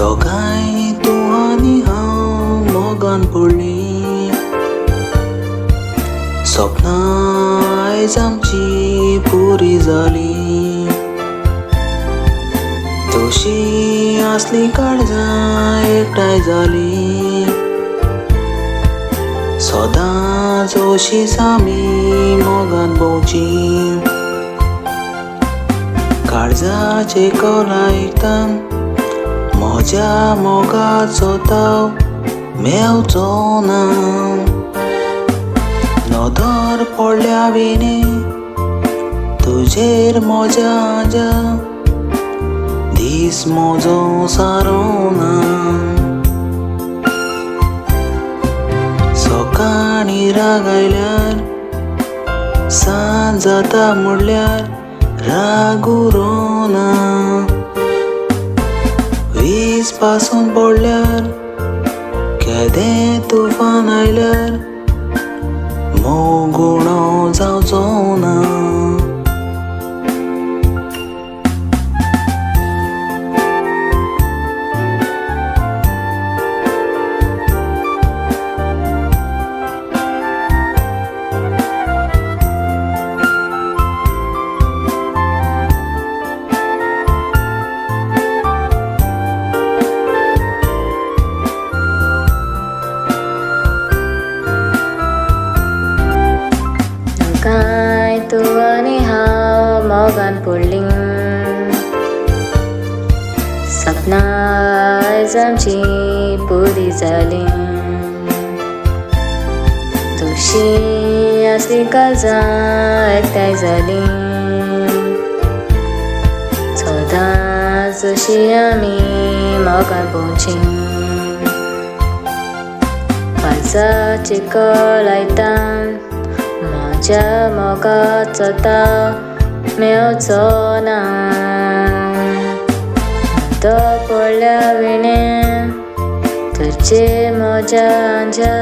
दोगांय तू आनी हांव मोगान पडलीं. सपनां आयज आमची पुरी जालीं. तशी आसली काळजां एकठांय जालीं. सदांच अशींच आमी मोगान भोंवचीं. काळजाचे कोलायतान म्हज्या मोगाचो ताव मेवचो ना. नदर पडल्या विणे तुजेर म्हज्या दीस म्हजो सारो ना. सकाळी राग आयल्यार सांज जाता म्हणल्यार राग उरोना. वीज पासून पडल्यार केदें तुफान आयल्यार मोग उणो जावचो ना. काय तू आनी हांव मोगान पडलीं. सपनां आयज आमची पुरी जालीं. तशी आसली काळजां एकठांय जालीं. सदांच अशीं आमी मोगान भोंवचीं. काळजाची कोलायतान म्हज्या मोगाचो ताव मेवचो ना. नदर पडल्या विणे तुजेर म्हज्या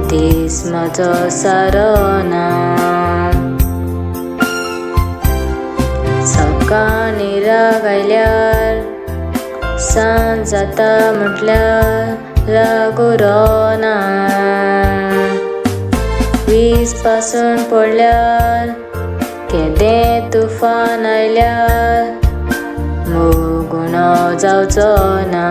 दीस म्हजो सारो ना. सकाळी राग आयल्यार सांज जाता म्हटल्यार राग उरोना. वीज पासून पडल्यार केदें तुफान आयल्यार मोग उणो जावचो ना.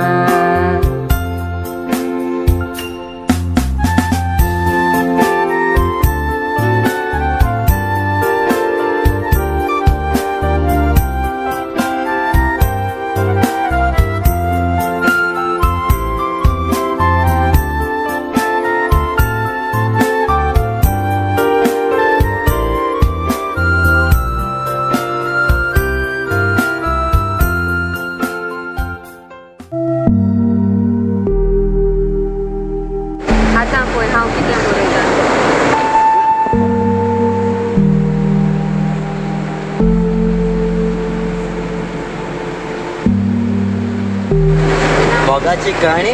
आतां पळय हांव कितें बरयतां. मोगाची कहाणी